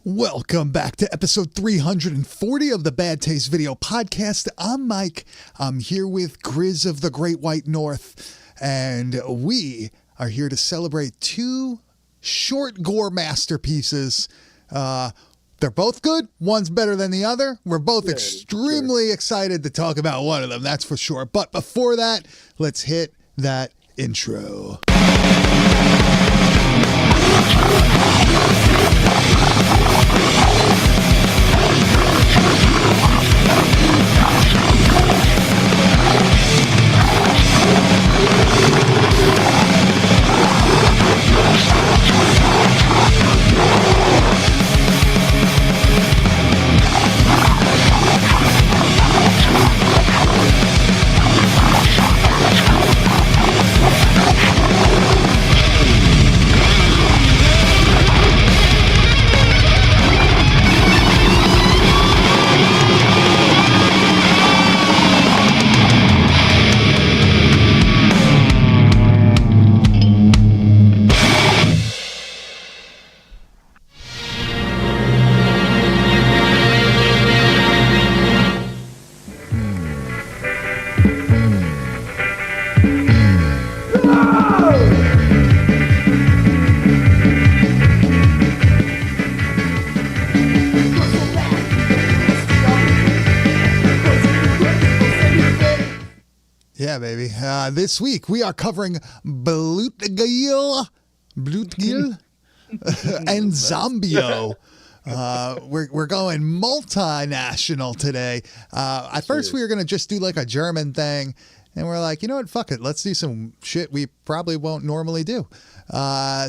Welcome back to episode 340 of the Bad Taste Video Podcast. I'm Mike. I'm here with Grizz of the Great White North, and we are here to celebrate two short gore masterpieces. They're both good. One's better than the other. We're both extremely excited to talk about one of them, that's for sure. But before that, let's hit that intro. Yeah, baby. This week we are covering Blutgeil and Zombio. We're going multinational today. At first we were going to just do like a German thing, and we're like, you know what? Fuck it. Let's do some shit we probably won't normally do.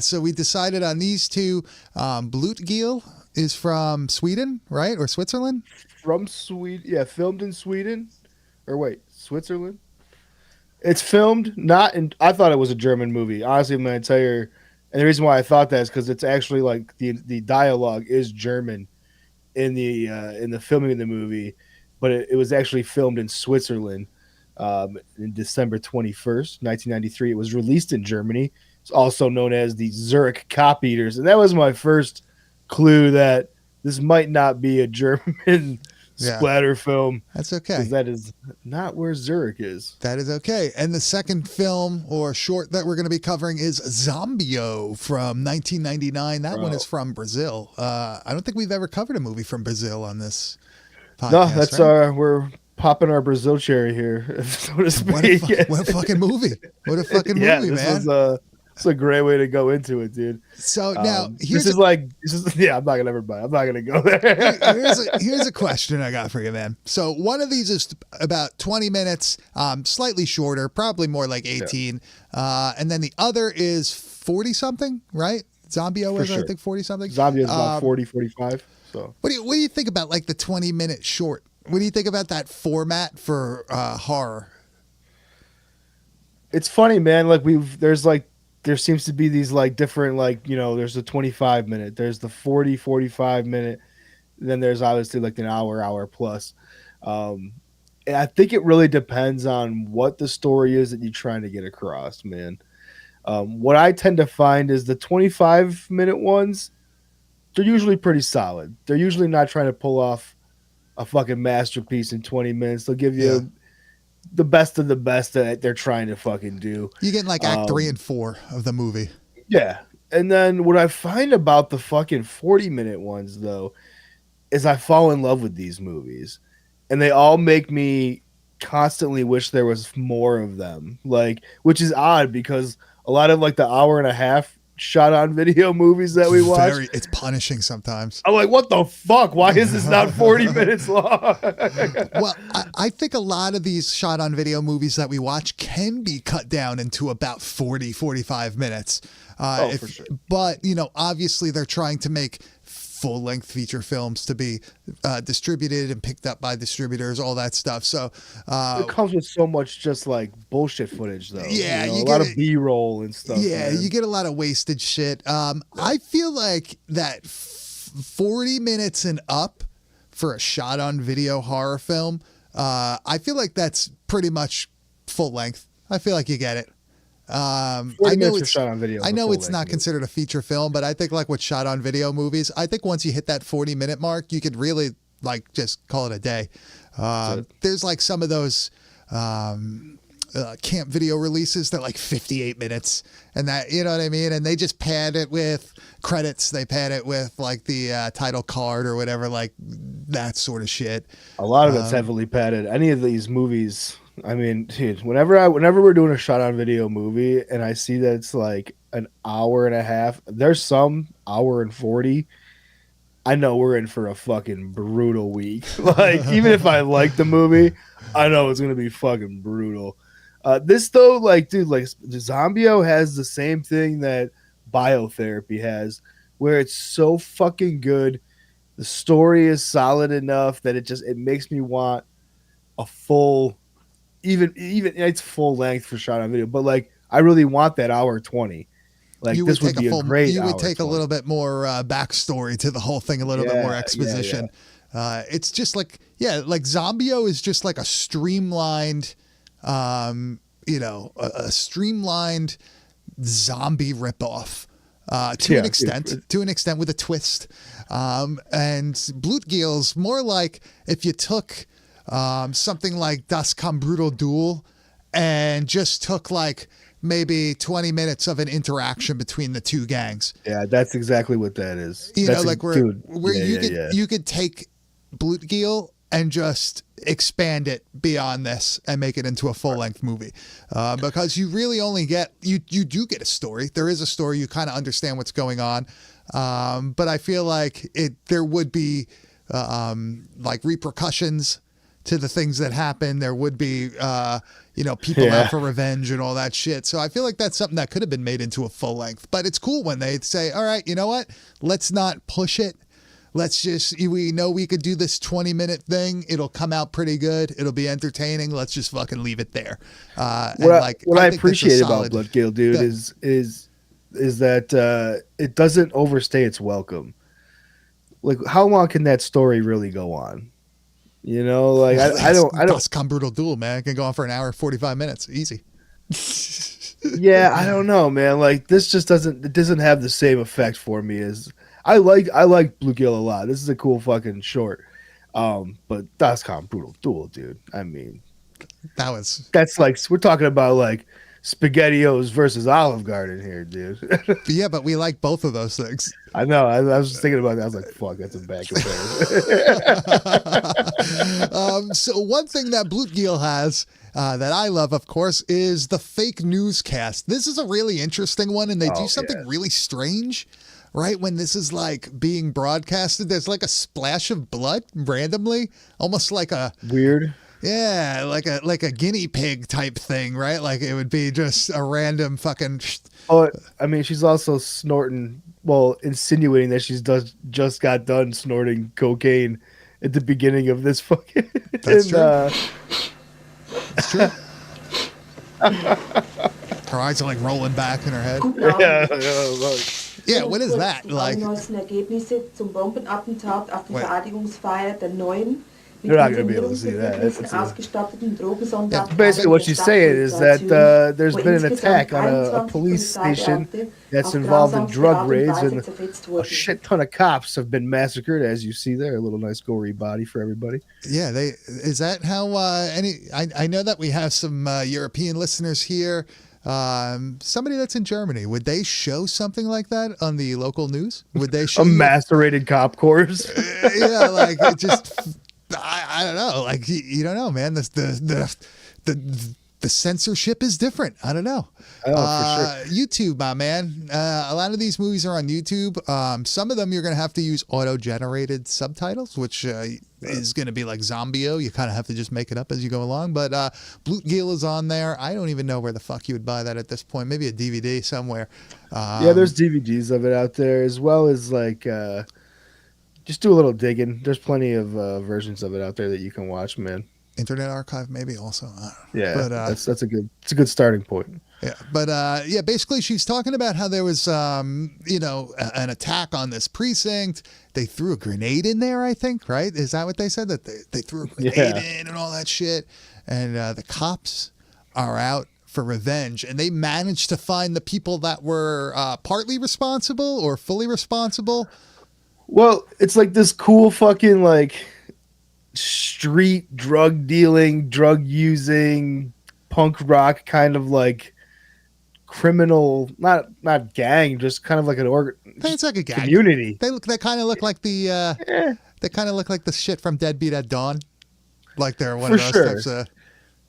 So we decided on these two. Blutgeil is from Sweden, right? Or Switzerland? From Sweden. Yeah, filmed in Sweden. Or wait, Switzerland? It's filmed not in. I thought it was a German movie. Honestly, I'm going to tell you, and the reason why I thought that is because it's actually like the dialogue is German in the filming of the movie, but it was actually filmed in Switzerland in December 21st, 1993. It was released in Germany. It's also known as the Zurich Cop Eaters, and that was my first clue that this might not be a German splatter film. That's okay. Because that is not where Zurich is. That is okay. And the second film or short that we're going to be covering is Zombio from 1999. That one is from Brazil. I don't think we've ever covered a movie from Brazil on this podcast. No, that's right? We're popping our Brazil cherry here, so to speak. What a fucking movie. What a fucking movie, man. It's a great way to go into it, dude. So now I'm not gonna ever buy. I'm not gonna go there. here's a question I got for you, man. So one of these is about 20 minutes, slightly shorter, probably more like 18, and then the other is 40 something, right? Zombio is, I think, 40 something. Zombio is about 40, 45. So what do you think about like the 20-minute short? What do you think about that format for horror? It's funny, man. Like there seems to be these like different, like, you know, there's the 25 minute, there's the 40, 45 minute. Then there's obviously like an hour plus. And I think it really depends on what the story is that you're trying to get across, man. What I tend to find is the 25-minute ones, they're usually pretty solid. They're usually not trying to pull off a fucking masterpiece in 20 minutes. They'll give you the best of the best that they're trying to fucking do. You get like act 3 and 4 of the movie. Yeah. And then what I find about the fucking 40-minute ones, though, is I fall in love with these movies. And they all make me constantly wish there was more of them. Like, which is odd because a lot of like the hour and a half shot on video movies that we watch, it's punishing sometimes. I'm like, what the fuck? Why is this not 40 minutes long? Well, I think a lot of these shot on video movies that we watch can be cut down into about 40, 45 minutes. For sure. But, you know, obviously they're trying to make full-length feature films to be distributed and picked up by distributors, all that stuff. So it comes with so much just like bullshit footage, though. Yeah, you get a lot of B-roll and stuff. Yeah, man. You get a lot of wasted shit. I feel like that 40 minutes and up for a shot-on-video horror film, I feel like that's pretty much full length. I feel like you get it. I know it's shot on video. I know it's not considered a feature film, but I think like with shot on video movies, I think once you hit that 40-minute mark, you could really like just call it a day. There's like some of those camp video releases that like 58 minutes and that, you know what I mean? And they just pad it with credits. They pad it with like the title card or whatever, like that sort of shit. A lot of it's heavily padded. Any of these movies, I mean, dude, whenever we're doing a shot on video movie and I see that it's like an hour and a half, there's some hour and 40, I know we're in for a fucking brutal week. Like, even if I like the movie, I know it's going to be fucking brutal. This, though, like, dude, like, Zombio has the same thing that Biotherapy has, where it's so fucking good. The story is solid enough that it makes me want a full, even it's full length for shot on video, but, like, I really want that hour 20. Like, this would be a great You would take a little bit more backstory to the whole thing, a little bit more exposition. It's just like, like Zombio is just like a streamlined, a streamlined zombie ripoff to an extent with a twist. And Blutgeil's more like if you took something like Das Kam Brutal Duel and just took like maybe 20 minutes of an interaction between the two gangs. Yeah, that's exactly what that is. You know, like you could take Blutgeil and just expand it beyond this and make it into a full-length movie, because you really only get you do get a story. There is a story. You kind of understand what's going on, but I feel like there would be like repercussions to the things that happen. There would be people out for revenge and all that shit. So I feel like that's something that could have been made into a full length. But it's cool when they say, all right, you know what? Let's not push it. We know we could do this 20-minute thing. It'll come out pretty good. It'll be entertaining. Let's just fucking leave it there. What I appreciate about Blutgeil, dude, is that it doesn't overstay its welcome. Like, how long can that story really go on? You know, like I don't. Das Kam Brutal Duel, man. It can go on for an hour, 45 minutes, easy. Yeah, I don't know, man. Like, this just doesn't have the same effect for me as I like Blutgeil a lot. This is a cool fucking short. But Das Kam Brutal Duel, dude. I mean, that's like, we're talking about like SpaghettiOs versus Olive Garden here, dude. Yeah, but we like both of those things. I know. I was just thinking about that. I was like, fuck, that's a bad comparison. So one thing that Blutgeil has that I love, of course, is the fake newscast. This is a really interesting one, and they do something really strange, right? When this is like being broadcasted, there's like a splash of blood randomly, almost like a weird. Yeah, like a guinea pig type thing, right? Like it would be just a random fucking. Oh, I mean, she's also insinuating that she's just got done snorting cocaine at the beginning of this fucking. That's true. That's true. Her eyes are like rolling back in her head. Yeah, what is that? Like. You're not going to be able to see that. Basically, what she's saying is that there's been an attack on a police station that's involved in drug raids, and a shit ton of cops have been massacred, as you see there. A little nice gory body for everybody. Yeah, is that how I know that we have some European listeners here. Somebody that's in Germany, would they show something like that on the local news? Would they show a macerated cop corpse? Yeah, like it just. I don't know. Like you don't know, man. The censorship is different. I don't know. For sure. YouTube, my man. A lot of these movies are on YouTube. Some of them you're going to have to use auto-generated subtitles, which is going to be like Zombio. You kind of have to just make it up as you go along. But Blutgeil is on there. I don't even know where the fuck you would buy that at this point. Maybe a DVD somewhere. There's DVDs of it out there, as well as like. Just do a little digging. There's plenty of versions of it out there that you can watch, man. Internet Archive, maybe also. Yeah, but that's a good starting point. Yeah, but basically she's talking about how there was an attack on this precinct. They threw a grenade in there, I think, right? Is that what they said? That they threw a grenade in and all that shit. And the cops are out for revenge, and they managed to find the people that were partly responsible or fully responsible. Well, it's like this cool fucking like street drug dealing, drug using, punk rock kind of like criminal, not gang, just kind of like It's like a gang community. They kind of look like the they kind of look like the shit from Deadbeat at Dawn, like they're one For of those sure. types of.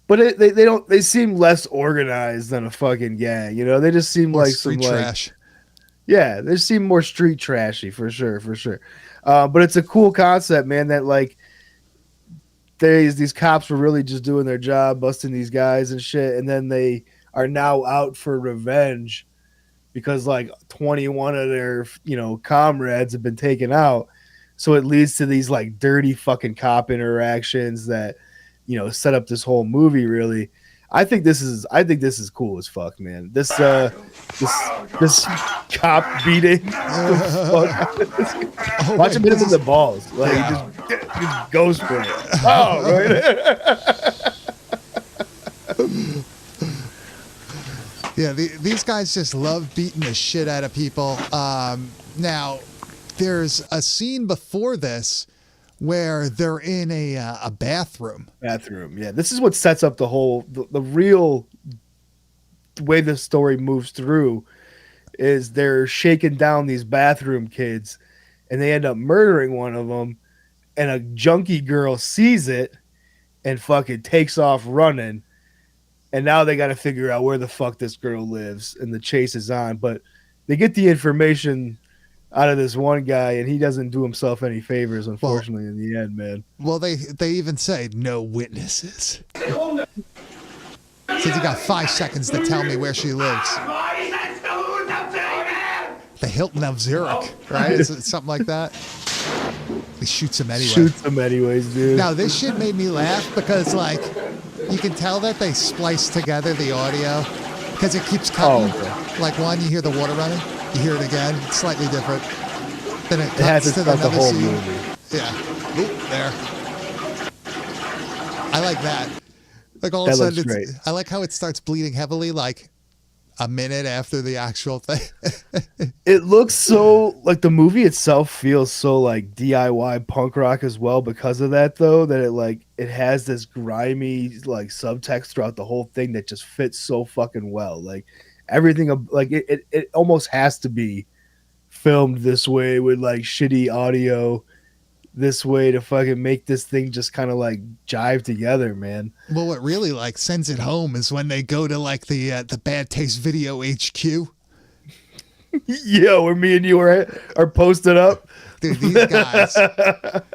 But they seem less organized than a fucking gang, you know. They just seem like some trash. Yeah, they seem more street trashy for sure. But it's a cool concept, man. That like these cops were really just doing their job, busting these guys and shit, and then they are now out for revenge because like 21 of their comrades have been taken out. So it leads to these like dirty fucking cop interactions that set up this whole movie. Really, I think this is cool as fuck, man. This cop beating. Watch him hit him in the balls. Like he just goes for it. Oh, right. Yeah, these guys just love beating the shit out of people. Now, there's a scene before this where they're in a bathroom. Yeah. This is what sets up the real way the story moves through is they're shaking down these bathroom kids and they end up murdering one of them, and a junkie girl sees it and fucking takes off running. And now they got to figure out where the fuck this girl lives, and the chase is on. But they get the information out of this one guy, and he doesn't do himself any favors, unfortunately, in the end, man. Well, they even say no witnesses. Since you got 5 seconds to tell me where she lives. The Hilton of Zurich, right? It's something like that. He shoots him anyway. Shoots him anyways, dude. Now, this shit made me laugh because, like, you can tell that they spliced together the audio because it keeps cutting. Oh, okay. Like one, you hear the water running. You hear it again. It's slightly different. Then it has cuts to the whole scene. movie. Yeah. Oop, there. I like that. Like all of a sudden, I like how it starts bleeding heavily, like a minute after the actual thing. It looks so like the movie itself feels so like DIY punk rock as well because of that, though, that it has this grimy like subtext throughout the whole thing that just fits so fucking well. Like everything, like it almost has to be filmed this way with like shitty audio this way to fucking make this thing just kind of like jive together, man. Well, what really like sends it home is when they go to like the Bad Taste Video HQ. Yeah, where me and you are posted up. Dude,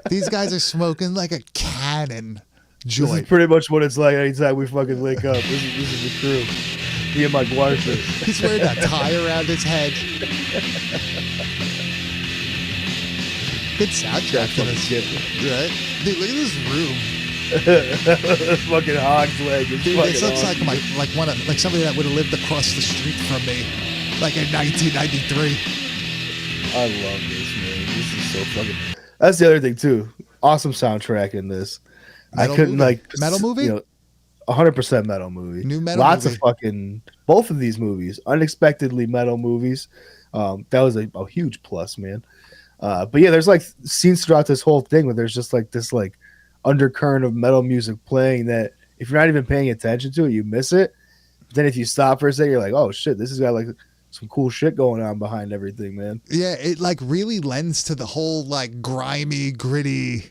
these guys are smoking like a cannon joint. This is pretty much what it's like anytime we fucking wake up. This is the crew. Me and my Guartha. He's wearing a tie around his head. Good soundtrack to this shit, right? Dude, look at this room. This fucking hog's leg. Dude, this looks like somebody that would have lived across the street from me, like in 1993. I love this, man. This is so fucking. That's the other thing too. Awesome soundtrack in this. Metal I couldn't movie. like metal movie. 100% metal movie. New metal. Lots movie. of fucking both of these movies, unexpectedly metal movies. That was a huge plus, man. But yeah, there's like scenes throughout this whole thing where there's just like this like undercurrent of metal music playing that if you're not even paying attention to it, you miss it. Then if you stop for a second, you're like, oh shit, this has got like some cool shit going on behind everything, man. Yeah, it like really lends to the whole like grimy, gritty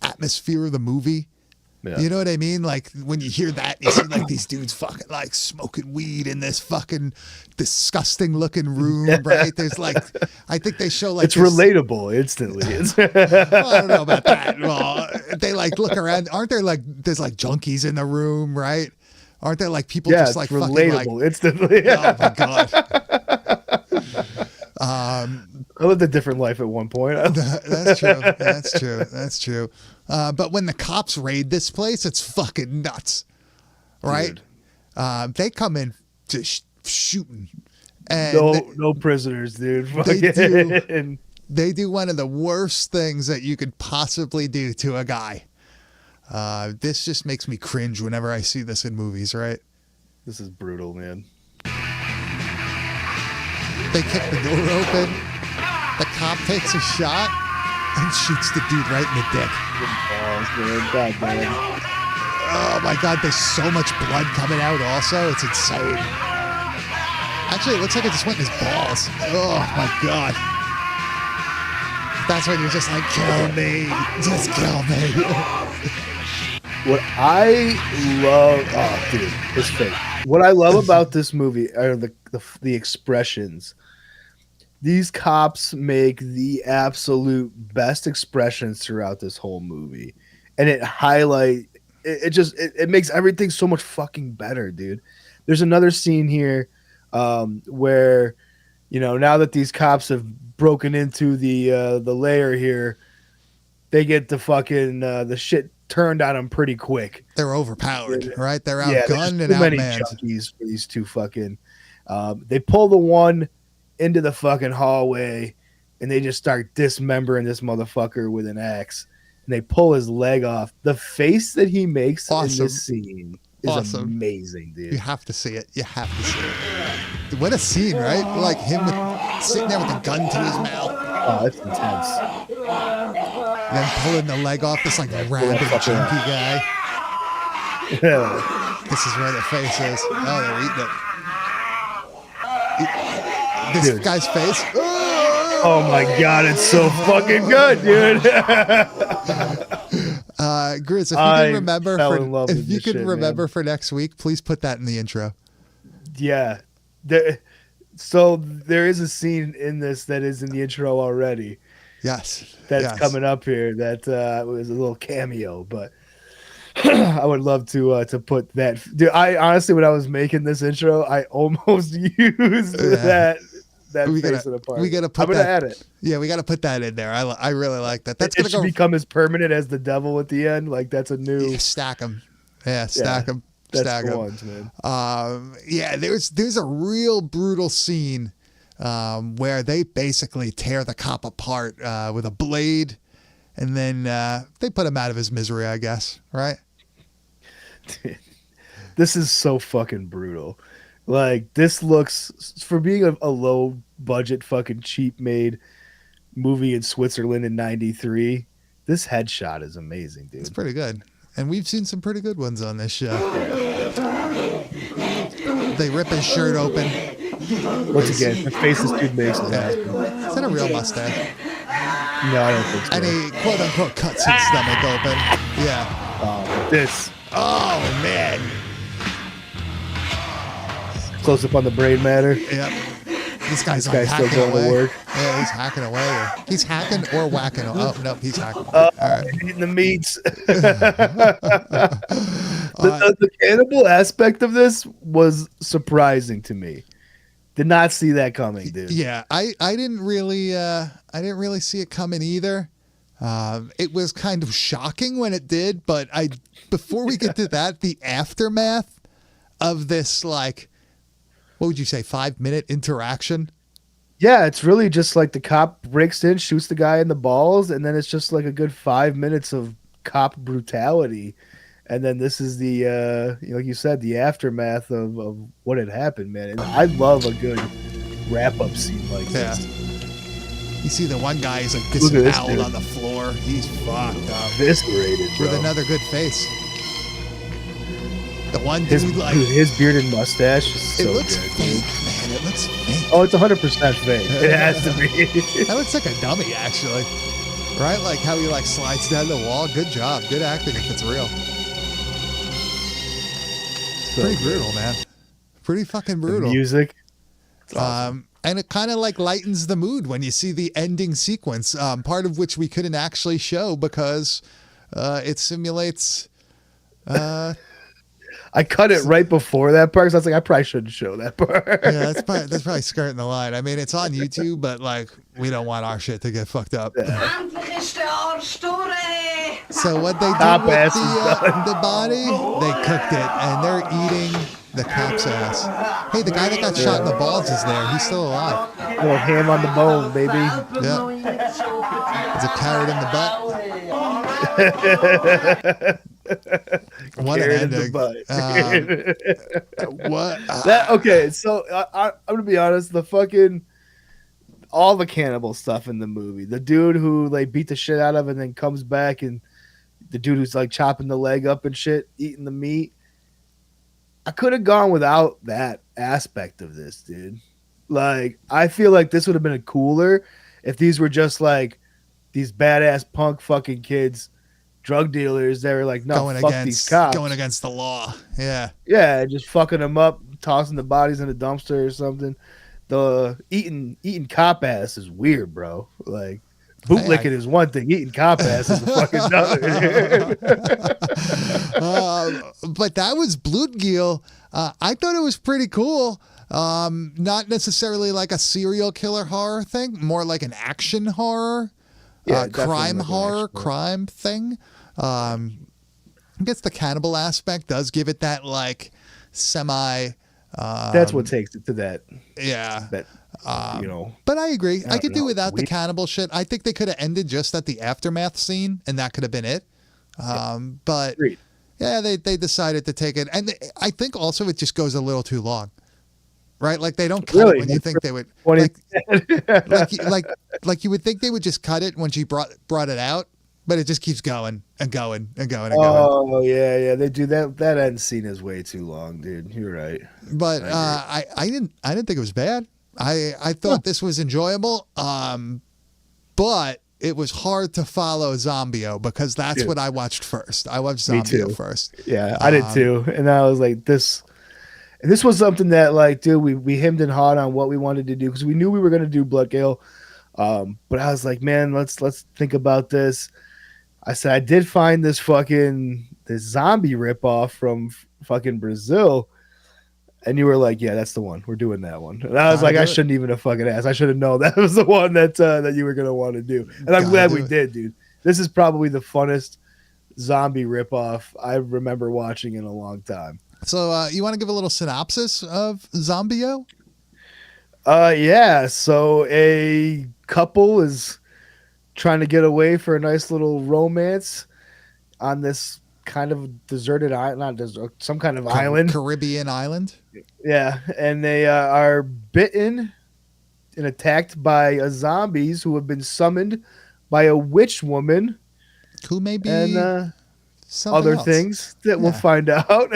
atmosphere of the movie. Yeah. You know what I mean? Like when you hear that, you see like these dudes fucking like smoking weed in this fucking disgusting looking room, right? There's like, I think they show like it's relatable instantly. Well, I don't know about that. Well, they like look around. Aren't there like there's like junkies in the room, right? Aren't there like people just like relatable fucking like instantly? Oh my god. I lived a different life at one point. That's true. That's true. But when the cops raid this place, it's fucking nuts, right? They come in just shooting, and no prisoners, dude. They do one of the worst things that you could possibly do to a guy. This just makes me cringe whenever I see this in movies, right? This is brutal, man. They kick the door open. The cop takes a shot and shoots the dude right in the dick. God damn. Oh my God, there's so much blood coming out also. It's insane. Actually, it looks like it just went in his balls. Oh my God. That's when you're just like, kill me. Just kill me. What I love, oh dude, it's fake. What I love about this movie are the expressions. These cops make the absolute best expressions throughout this whole movie, and it makes everything so much fucking better, dude. There's another scene here where, you know, now that these cops have broken into the lair here, they get the fucking the shit turned on them pretty quick. They're overpowered, right? They're Yeah, outgunned and too many outmanned. junkies for these two fucking. They pull the one into the fucking hallway, and they just start dismembering this motherfucker with an axe. And they pull his leg off. The face that he makes in this scene is amazing, dude. You have to see it. You have to see it. What a scene, right? Like him sitting there with a gun to his mouth. Oh, it's intense. And then pulling the leg off this like rabid junkie guy. This is where the face is. Oh, they're eating it. This guy's face. Oh my God, it's so fucking good, dude. Grizz, if you can remember for next week, please put that in the intro. Yeah. So there is a scene in this that is in the intro already. Yes. That's coming up here. That was a little cameo, but I would love to put that. Dude, I honestly, when I was making this intro, I almost used that face in the part. We gotta put I'm gonna add it. Yeah, we gotta put that in there. I really like that. That's it should become as permanent as the devil at the end. Like that's a new stack them. Yeah, stack them. That's stack the them. ones, man. Yeah, there's a real brutal scene where they basically tear the cop apart with a blade, and then they put him out of his misery, I guess. Right? Dude, this is so fucking brutal. Like this looks, for being a low budget fucking cheap made movie in Switzerland in '93, this headshot is amazing, dude. It's pretty good. And we've seen some pretty good ones on this show. They rip his shirt open. Once again, the face this dude makes is awesome. Is that a real mustache? No, I don't think so. And he quote unquote cuts his stomach open. Yeah. Oh man. Close up on the brain matter. Yep. This guy's still hacking going away. to work. Yeah, he's hacking away. He's hacking or whacking. Oh, no, he's hacking. All right. Eating the meats. The cannibal aspect of this was surprising to me. Did not see that coming, dude. Yeah, I didn't really see it coming either. It was kind of shocking when it did, but before we get to that, the aftermath of this, like, what would you say, 5-minute interaction? Yeah, it's really just like the cop breaks in, shoots the guy in the balls, and then it's just like a good 5 minutes of cop brutality. And then this is the, like you said, the aftermath of what had happened, man. And I love a good wrap-up scene like this. You see the one guy is like disemboweled on the floor. He's fucked up. Eviscerated, bro. With another good face. The one his beard and mustache is so it looks good, fake, man. It looks fake. Oh, it's 100% fake. It has to be. That looks like a dummy, actually. Right? Like how he like slides down the wall. Good job. Good acting if it's real. So pretty brutal, man. Pretty fucking brutal. The music. It's awesome. And it kind of like lightens the mood when you see the ending sequence, part of which we couldn't actually show because it simulates. I cut it right before that part, so I was like, I probably shouldn't show that part. Yeah, that's probably skirting the line. I mean, it's on YouTube, but like, we don't want our shit to get fucked up. Yeah. So what they did with the body, they cooked it, and they're eating the cop's ass. Hey, the guy that got shot in the balls is there. He's still alive. A little ham on the bone, baby. Yeah. There's a carrot in the butt. What an Carrot in the ending. butt. What? That okay? So I'm gonna be honest. All the cannibal stuff in the movie. The dude who like beat the shit out of and then comes back, and the dude who's like chopping the leg up and shit, eating the meat. I could have gone without that aspect of this, dude. Like, I feel like this would have been cooler if these were just like these badass punk fucking kids, drug dealers that were like, no, fuck these cops. Going against the law. Yeah. Yeah, just fucking them up, tossing the bodies in a dumpster or something. The eating cop ass is weird, bro. Like, bootlicking is one thing, eating cop ass is a fucking another. But that was Blutgeil. I thought it was pretty cool. Not necessarily like a serial killer horror thing, more like an action horror, crime like horror, crime thing. I guess the cannibal aspect does give it that like semi. That's what takes it to that. Yeah. That, But I agree. I could do without the weird. cannibal shit. I think they could have ended just at the aftermath scene, and that could have been it. But Agreed. yeah, they decided to take it, and I think also it just goes a little too long, right? Like they don't cut it when you think they would. Like you would think they would just cut it when she brought it out, but it just keeps going and going and going and going. Oh yeah, they do that. That end scene is way too long, dude. You're right. But I didn't think it was bad. I thought this was enjoyable. But it was hard to follow Zombio because that's what I watched first. I watched Zombio first. Yeah, I did too. And I was like, this was something that, like, dude, we hemmed and hawed on what we wanted to do because we knew we were going to do Blutgeil. But I was like, man, let's think about this. I said, I did find this zombie ripoff from fucking Brazil. And you were like, yeah, that's the one. We're doing that one. And I was like, I shouldn't even have fucking asked. I should have known that was the one that you were going to want to do. And I'm glad we did, dude. This is probably the funnest zombie ripoff I remember watching in a long time. So you want to give a little synopsis of Zombio? Yeah. So a couple is trying to get away for a nice little romance on this kind of deserted island, not desert, some kind of island, Caribbean island. Yeah, and they are bitten and attacked by zombies who have been summoned by a witch woman, who may be and other else. Things that we'll find out.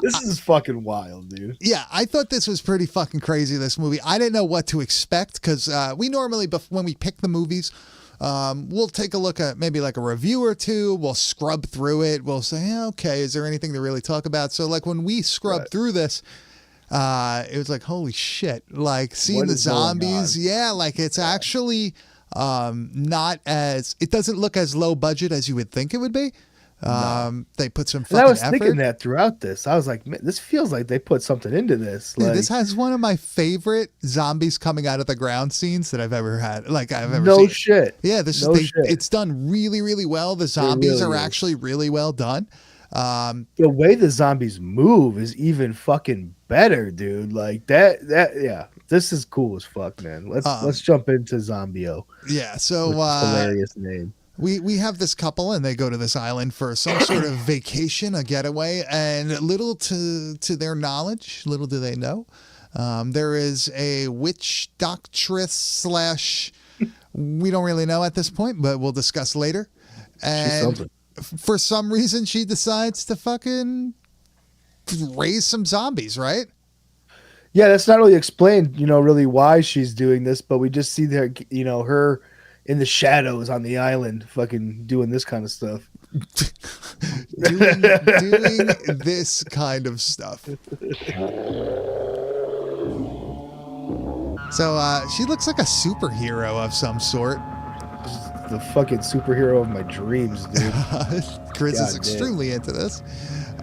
This is fucking wild, dude. Yeah, I thought this was pretty fucking crazy. This movie, I didn't know what to expect because we normally, when we pick the movies, we'll take a look at maybe like a review or two. We'll scrub through it. We'll say, okay, is there anything to really talk about? So like when we scrubbed through this, it was like, holy shit, like seeing the zombies. Yeah. Like it's actually, it doesn't look as low budget as you would think it would be. They put some fucking effort. I was thinking that throughout this. I was like, man, this feels like they put something into this. Dude, like, this has one of my favorite zombies coming out of the ground scenes that I've ever had. Like I've ever seen. No shit. Yeah, it's done really, really well. The zombies are actually really well done. The way the zombies move is even fucking better, dude. Like that, yeah. This is cool as fuck, man. Let's jump into Zombio. Yeah, so hilarious name. We have this couple and they go to this island for some sort of vacation, a getaway, and little to their knowledge, little do they know, there is a witch doctress / we don't really know at this point, but we'll discuss later. And for some reason she decides to fucking raise some zombies, right? Yeah, that's not really explained, really why she's doing this, but we just see her, her in the shadows on the island fucking doing this kind of stuff. doing this kind of stuff. So she looks like a superhero of some sort. The fucking superhero of my dreams, dude. Chris is extremely into this.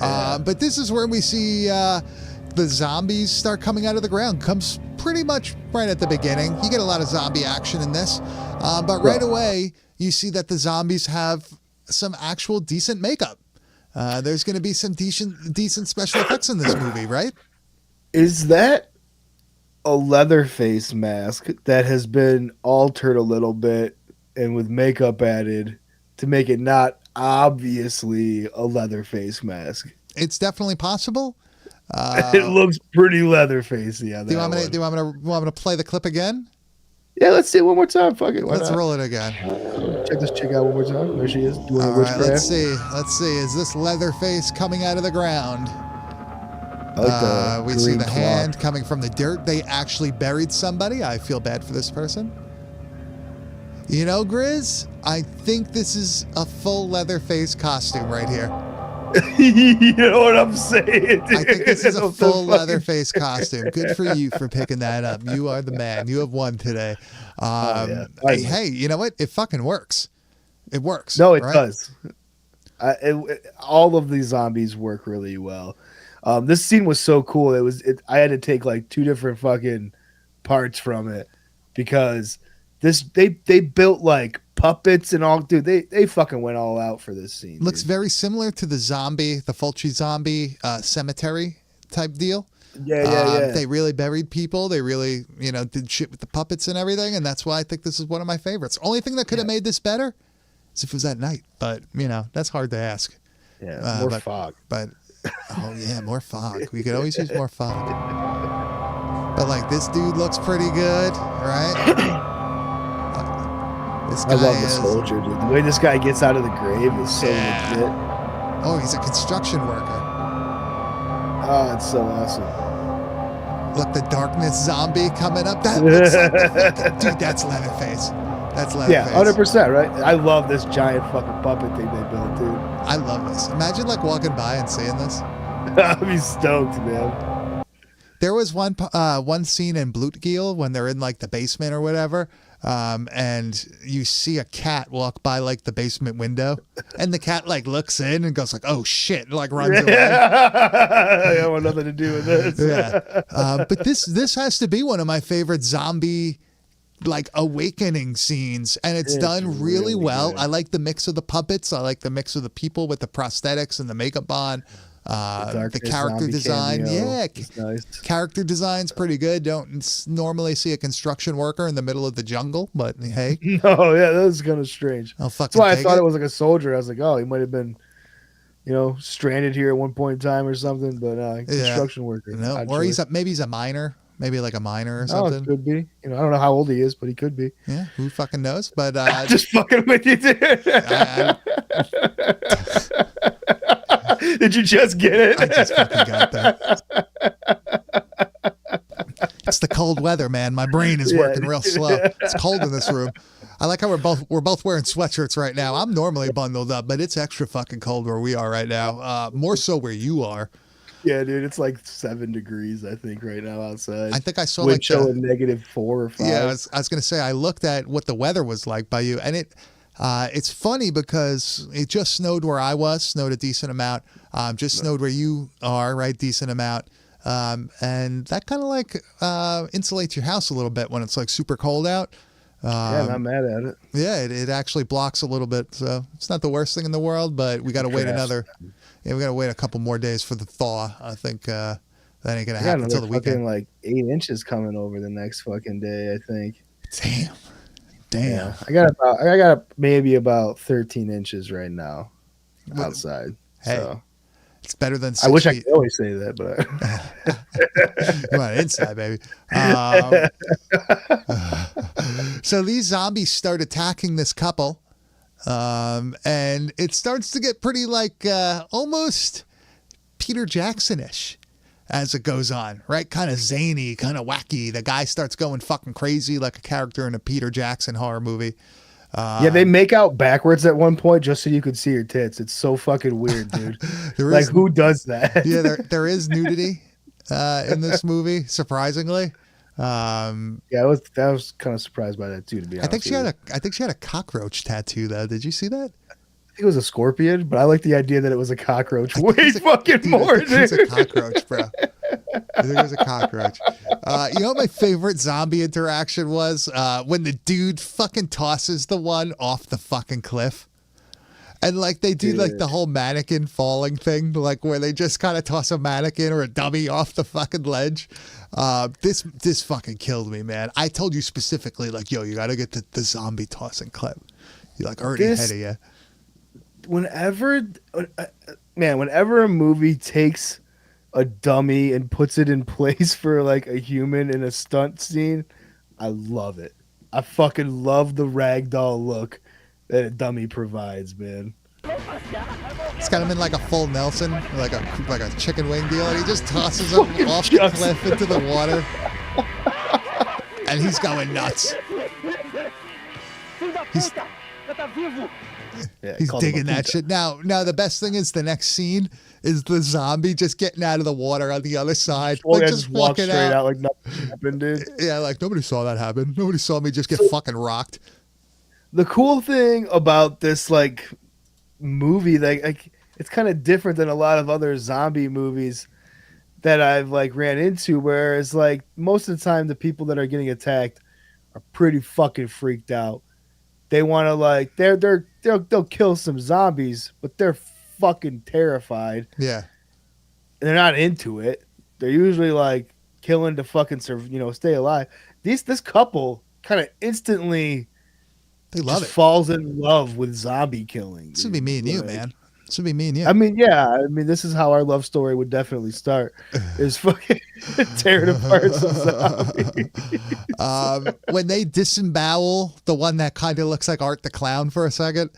But this is where we see the zombies start coming out of the ground. Comes pretty much right at the beginning. You get a lot of zombie action in this. But right away, you see that the zombies have some actual decent makeup. There's going to be some decent special effects in this movie, right? Is that a leather face mask that has been altered a little bit and with makeup added to make it not obviously a leather face mask. It's definitely possible. It looks pretty leather facey on that. Do you want me to play the clip again? Yeah, let's see it one more time. Fuck it. Let's roll it again. Check this chick out one more time. There she is. Doing All her right, witchcraft. let's see. Is this Leatherface coming out of the ground? I like the we see green the cloth. hand coming from the dirt. They actually buried somebody. I feel bad for this person. You know, Grizz, I think this is a full Leatherface costume right here. You know what I'm saying? I think this is a full Leatherface costume. Good for you for picking that up. You are the man. You have won today. Hey, you know what? It fucking works. It works. No, it right? does. All of these zombies work really well. This scene was so cool. I had to take like 2 different fucking parts from it because they built like puppets and all. Dude, they fucking went all out for this scene. Looks very similar to the Fulci zombie cemetery type deal. Yeah. They really buried people. They really, did shit with the puppets and everything. And that's why I think this is one of my favorites. Only thing that could have made this better is if it was at night. But, that's hard to ask. Yeah, more fog. But, oh, yeah, more fog. We could always use more fog. But, like, this dude looks pretty good, right? I love the soldier, dude. The way this guy gets out of the grave is so legit. Oh, he's a construction worker. Oh, it's so awesome. Look, the darkness zombie coming up. That looks like dude, that's Leatherface. That's Leatherface. Yeah, 100%, right? I love this giant fucking puppet thing they built, dude. I love this. Imagine like walking by and seeing this. I'd be stoked, man. There was one scene in Blutgeil when they're in like the basement or whatever, and you see a cat walk by like the basement window, and the cat like looks in and goes like, "Oh shit!" and like runs away. I want nothing to do with this. Yeah, but this has to be one of my favorite zombie like awakening scenes, and it's done really well. Good. I like the mix of the puppets. I like the mix of the people with the prosthetics and the makeup on. The character design, nice. Character design's pretty good. Don't normally see a construction worker in the middle of the jungle, but hey. No, yeah, that was kind of strange. That's why I thought it was like a soldier. I was like, oh, he might have been, stranded here at one point in time or something. But construction worker. No, or maybe he's a miner. Maybe like a miner or something. Oh, could be. I don't know how old he is, but he could be. Yeah, who fucking knows? But just fucking with you, dude. Did you just get it? I just fucking got that. It's the cold weather, man. My brain is working real slow. It's cold in this room. I like how we're both wearing sweatshirts right now. I'm normally bundled up, but it's extra fucking cold where we are right now. More so where you are. Yeah, dude, it's like 7 degrees, I think, right now outside. I think I saw wind chill -4 or 5. Yeah, I was gonna say I looked at what the weather was like by you, and it's funny because it just snowed where I was, snowed a decent amount. Just snowed where you are, right? Decent amount. And that kind of like insulates your house a little bit when it's like super cold out. Yeah, not mad at it. Yeah, it actually blocks a little bit. So it's not the worst thing in the world, but we got to wait we got to wait a couple more days for the thaw. I think that ain't going to happen until the weekend. Like 8 inches coming over the next fucking day, I think. Damn. Yeah, I got maybe about 13 inches right now outside. Hey, so. It's better than 6 I wish feet. I could always say that, but come on, inside, baby. So these zombies start attacking this couple, and it starts to get pretty like almost Peter Jackson-ish as it goes on, right? Kind of zany, kind of wacky. The guy starts going fucking crazy like a character in a Peter Jackson horror movie. Yeah, they make out backwards at one point just so you could see her tits. It's so fucking weird, dude. Who does that? Yeah, there is nudity in this movie, surprisingly. Yeah, I was kind of surprised by that too, to be honest. I think she had a cockroach tattoo though. Did you see that? I think it was a scorpion, but I like the idea that it was a cockroach way fucking more, dude. It's a cockroach, bro. I think it was a cockroach. You know what my favorite zombie interaction was? When the dude fucking tosses the one off the fucking cliff. And like they do like the whole mannequin falling thing, like where they just kind of toss a mannequin or a dummy off the fucking ledge. This fucking killed me, man. I told you specifically, like, yo, you got to get the zombie tossing clip. You're like already ahead of you. whenever, whenever a movie takes a dummy and puts it in place for like a human in a stunt scene, I love it. I fucking love the ragdoll look that a dummy provides, man. It's got him in like a full Nelson, like a chicken wing deal, and he just tosses him off the cliff into the water. And he's going nuts. He's digging that shit. Now the best thing is the next scene is the zombie just getting out of the water on the other side. Like just walk straight out like nothing happened, dude. Yeah, like nobody saw that happen. Nobody saw me just get fucking rocked. The cool thing about this like movie, like it's kind of different than a lot of other zombie movies that I've like ran into, whereas like most of the time the people that are getting attacked are pretty fucking freaked out. They want to like they'll kill some zombies, but they're fucking terrified. Yeah, and they're not into it. They're usually like killing to fucking stay alive. This couple kind of instantly they love it. Falls in love with zombie killing. This would be me and you, man. This would be me and you. I mean, yeah. I mean, this is how our love story would definitely start. Is fucking tearing apart some zombies. When they disembowel the one that kind of looks like Art the Clown for a second,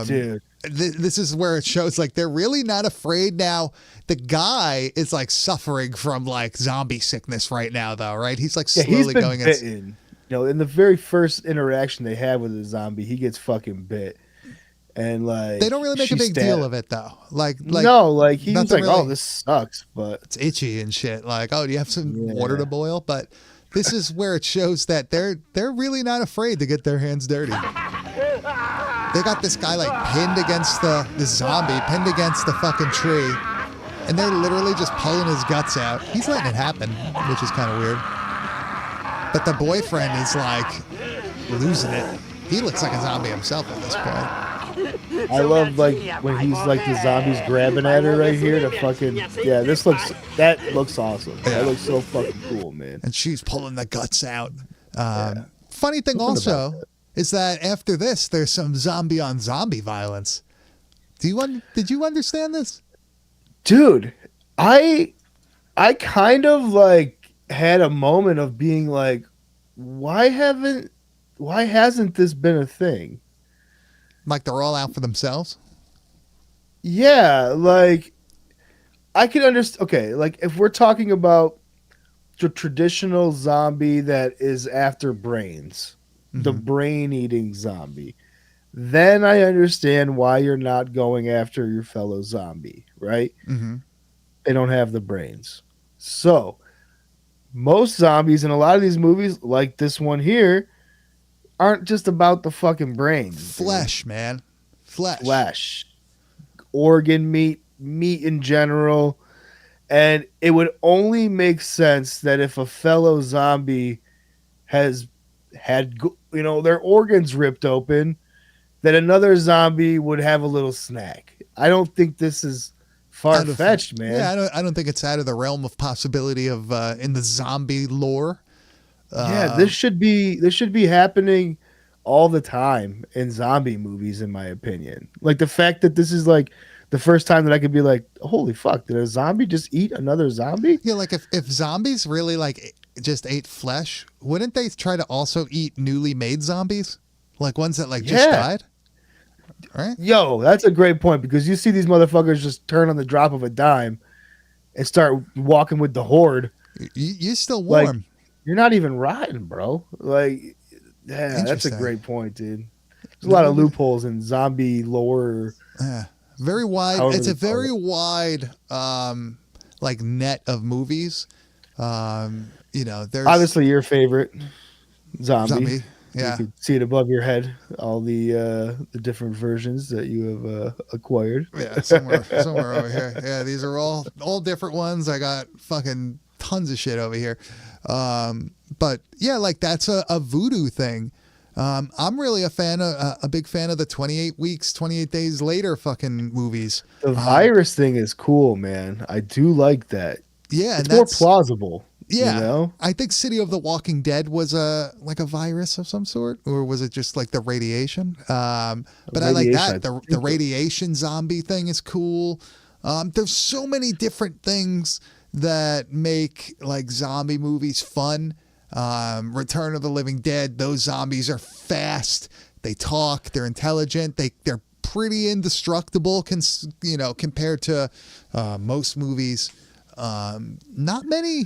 dude. This is where it shows like they're really not afraid now. The guy is like suffering from like zombie sickness right now, though, right? He's like slowly he's been going bitten. In the very first interaction they have with the zombie, he gets fucking bit. And like they don't really make a big deal of it though. Like no, like he's like, really, oh, this sucks, but it's itchy and shit. Like, oh, do you have some water to boil? But this is where it shows that they're really not afraid to get their hands dirty. They got this guy like pinned against the zombie, pinned against the fucking tree, and they're literally just pulling his guts out. He's letting it happen, which is kind of weird. But the boyfriend is like losing it. He looks like a zombie himself at this point. I love like when he's like the zombies grabbing at her right here to fucking that looks awesome. Yeah. That looks so fucking cool, man. And she's pulling the guts out. Funny thing also is that after this, there's some zombie on zombie violence. Did you understand this? Dude, I kind of like had a moment of being like, why hasn't this been a thing? Like they're all out for themselves? Yeah, like I can understand. Okay, like if we're talking about the traditional zombie that is after brains, the brain-eating zombie, then I understand why you're not going after your fellow zombie, right? Mm-hmm. They don't have the brains. So most zombies in a lot of these movies, like this one here, aren't just about the fucking brains. Flesh, man. Flesh. Organ meat in general. And it would only make sense that if a fellow zombie has had, their organs ripped open, that another zombie would have a little snack. I don't think this is far-fetched, man. Yeah, I don't think it's out of the realm of possibility of in the zombie lore. This should be happening all the time in zombie movies, in my opinion. Like the fact that this is like the first time that I could be like, holy fuck, did a zombie just eat another zombie? Yeah, like if zombies really like just ate flesh, wouldn't they try to also eat newly made zombies? Like ones that like just died? Right? Yo, that's a great point, because you see these motherfuckers just turn on the drop of a dime and start walking with the horde. You're still warm. Like, you're not even rotten, bro. Like, yeah, that's a great point, dude. There's a lot of loopholes in zombie lore. Yeah, very wide. It's a very wide, like net of movies. There's obviously your favorite zombie. Yeah, you can see it above your head. All the different versions that you have acquired. Yeah, somewhere over here. Yeah, these are all different ones. I got fucking tons of shit over here. But yeah, like that's a voodoo thing. I'm really a big fan of the 28 weeks, 28 days later fucking movies. The virus thing is cool, man. I do like that. Yeah, it's more plausible. You Yeah, know, I think City of the Walking Dead was a virus of some sort, or was it just like the radiation? But I like radiation. that. I The think so. radiation zombie thing is cool. There's so many different things that make like zombie movies fun. Return of the Living Dead. Those zombies are fast. They talk. They're intelligent. They're pretty indestructible. Compared to most movies. Not many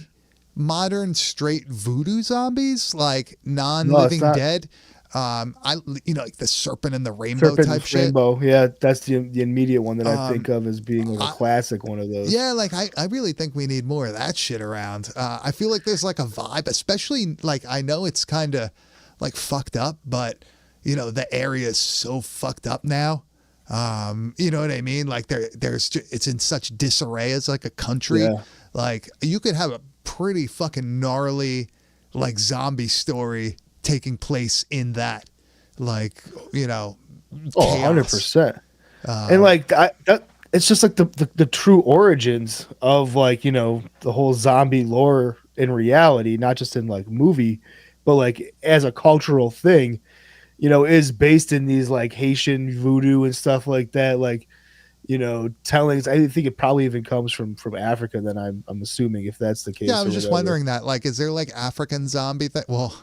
modern straight voodoo zombies like No, it's non-living not. dead. Like the serpent and the rainbow Serpent type and shit. Rainbow. Yeah, that's the immediate one that I think Um, of as being like a I, classic one of those. yeah, like I really think we need more of that shit around. I feel like there's like a vibe, especially like I know it's kind of like fucked up, but the area is so fucked up now. You know what I mean? Like it's in such disarray as like a country. Yeah. Like you could have a pretty fucking gnarly like zombie story taking place in that, like Oh, chaos. 100%. And like that, it's just like the true origins of like, the whole zombie lore in reality, not just in like movie, but like as a cultural thing, is based in these like Haitian voodoo and stuff like that. Like, tellings. I think it probably even comes from Africa. Then I'm assuming if that's the Yeah, I case or was just whatever. wondering that. Like, is there like African zombie thing? Well,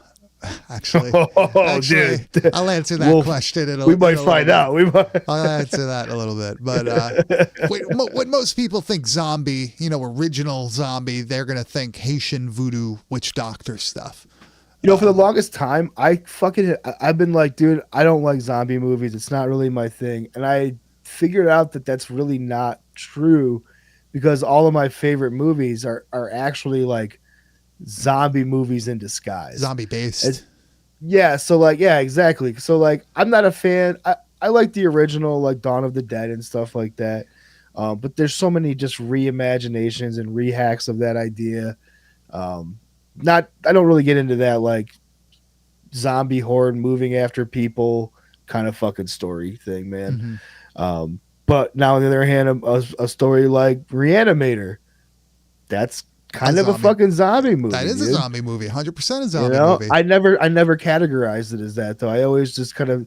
actually, Oh, actually, dude. I'll answer that Well, question we in might a little find bit. out. We might. I'll answer that in a little bit. But when most people think zombie, original zombie, they're gonna think Haitian voodoo witch doctor stuff. For the longest time, I've been like, dude, I don't like zombie movies. It's not really my thing. And I figured out that that's really not true because all of my favorite movies are actually like zombie movies in disguise. Zombie based. It's yeah, so like yeah, exactly. So like I'm not a fan. I like the original like Dawn of the Dead and stuff like that. But there's so many just reimaginations and rehacks of that idea. Um, not I don't really get into that like zombie horde moving after people kind of fucking story thing, man. Mm-hmm. But now on the other hand, a story like Reanimator, that's A kind of a zombie. fucking zombie That movie, is a dude. zombie movie. 100% a zombie movie. I never categorized it as that though. I always just kind of,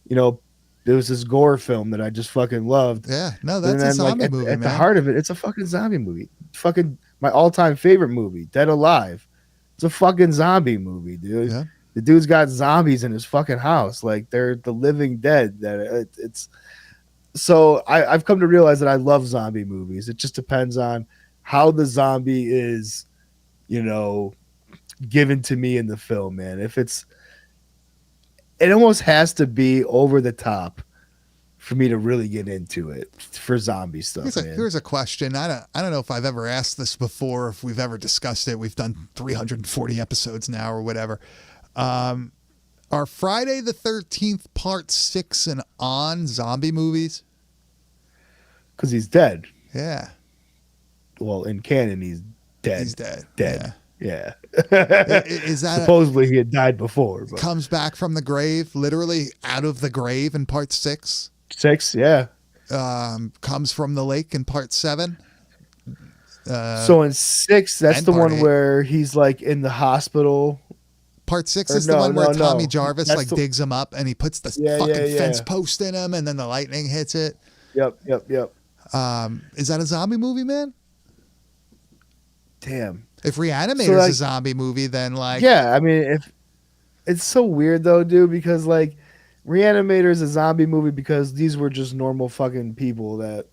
you know, there was this gore film that I just fucking loved. Yeah. No, And that's a then like zombie movie, at the man. heart of it, it's a fucking zombie movie. Fucking my all-time favorite movie, Dead Alive. It's a fucking zombie movie, dude. Yeah. The dude's got zombies in his fucking house. Like they're the living dead. It's so I've come to realize that I love zombie movies. It just depends on how the zombie is, you know, given to me in the film, man. It almost has to be over the top for me to really get into it for zombie stuff, man. Here's a question. I don't know if I've ever asked this before, if we've ever discussed it. We've done 340 episodes now or whatever. Are Friday the 13th Part 6 and on zombie movies? Because he's dead. Yeah. Well, in canon, he's dead. He's dead. Dead. Yeah. Is that supposedly he had died before? But. Comes back from the grave, literally out of the grave in Part 6? 6, yeah. Comes from the lake in Part 7? So in 6, that's and the Part one 8. where he's like in the hospital. Part 6 Or is the one where no. Tommy Jarvis That's like digs him up and he puts the Yeah, fucking yeah. fence post in him and then the lightning hits it. Yep. Is that a zombie movie, man? Damn. If Reanimator's So, like, a zombie movie, then like Yeah, I mean, if it's so weird though, dude, because like Reanimator is a zombie movie because these were just normal fucking people that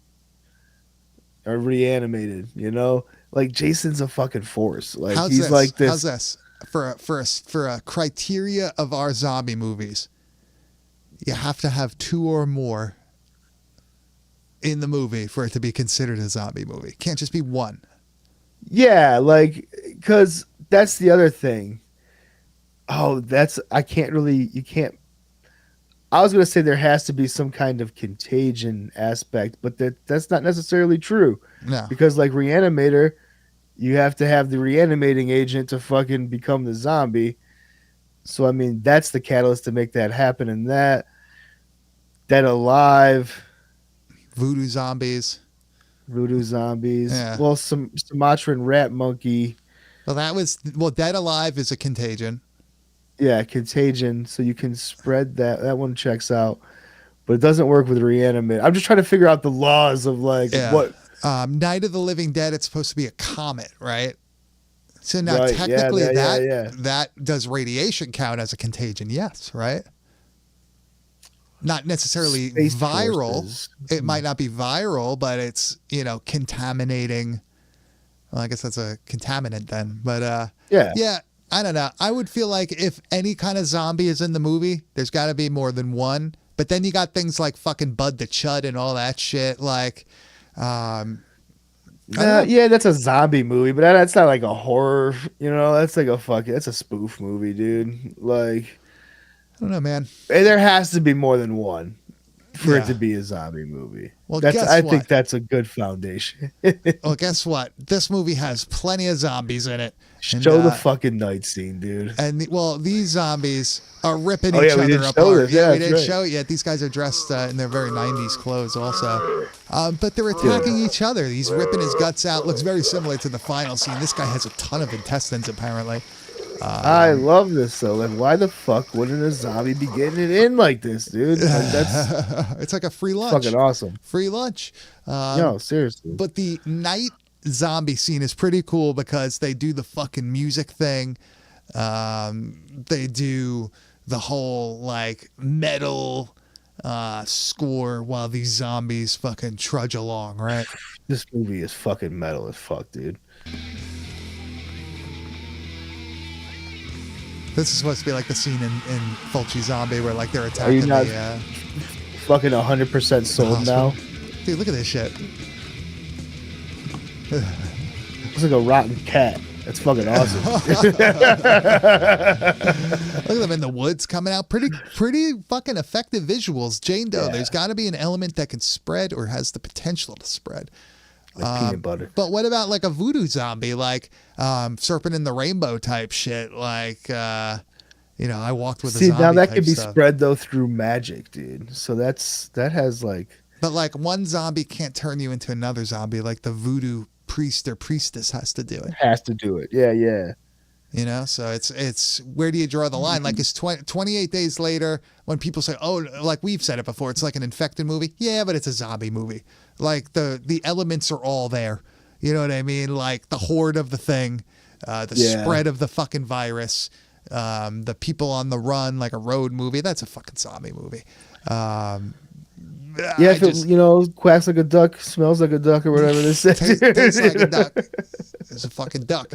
are reanimated, you know? Like Jason's a fucking force. Like how's he's this? like this. How's this? For a criteria of our zombie movies, you have to have 2 or more in the movie for it to be considered a zombie movie. Can't just be one. Yeah, like because that's the other thing. Oh, I can't really. You can't. I was gonna say there has to be some kind of contagion aspect, but that's not necessarily true. No. Because like Reanimator, you have to have the reanimating agent to fucking become the zombie. So I mean, that's the catalyst to make that happen. And that Dead Alive, Voodoo zombies. Voodoo Zombies. Yeah. Well, some Sumatran rat monkey Well, Dead Alive is a Contagion. Yeah, Contagion. So you can spread that. That one checks out, but it doesn't work with Reanimate. I'm just trying to figure out the laws of like Yeah. what. Night of the Living Dead, it's supposed to be a comet, right? So now Right, yeah, technically yeah. that does radiation count as a contagion? Yes, right? Not necessarily Space viral. Forces. It might not be viral, but it's, contaminating. Well, I guess that's a contaminant then. But yeah, I don't know. I would feel like if any kind of zombie is in the movie, there's got to be more than one. But then you got things like fucking Bud the Chud and all that shit. Like, yeah, that's a zombie movie, but that's not like a horror. That's like that's a spoof movie, dude. Like, I don't know, man. there has to be more than one for Yeah. it to be a zombie movie. Well, I think that's a good foundation. Well, guess what? This movie has plenty of zombies in it. Show the fucking night scene, dude. And these zombies are ripping Oh, each yeah, we other didn't show apart. this. Yeah, we that's didn't right. show it yet. These guys are dressed in their very 90s clothes also. But they're attacking each other. He's ripping his guts out. Looks very similar to the final scene. This guy has a ton of intestines, apparently. I love this though. Like, why the fuck wouldn't a zombie be getting it in like this, dude? Like, that's It's like a free lunch. fucking awesome. Free lunch. No, seriously. But the night zombie scene is pretty cool because they do the fucking music thing. They do the whole like metal score while these zombies fucking trudge along, right? This movie is fucking metal as fuck, dude. This is supposed to be like the scene in Fulci Zombie where like they're attacking you not the fucking 100% sold now? Dude, look at this shit. Looks like a rotten cat. That's fucking awesome. Look at them in the woods coming out. Pretty fucking effective visuals. Jane Doe, there's got to be an element that can spread or has the potential to spread. Like peanut butter. But what about like a voodoo zombie, like Serpent in the Rainbow type shit? Like, I walked with a zombie. See, now that type could be stuff. spread though through magic, dude. So that has like. But like one zombie can't turn you into another zombie. Like the voodoo priest or priestess has to do it. Has to do it. Yeah. So it's where do you draw the line? Like it's 28 days later when people say, oh, like we've said it before, it's like an infected movie. Yeah, but it's a zombie movie. Like the elements are all there. You know what I mean? Like the horde of the thing, the spread of the fucking virus, the people on the run, like a road movie. That's a fucking zombie movie. Yeah, quacks like a duck, smells like a duck, or whatever this is. Tastes like a duck. It's a fucking duck.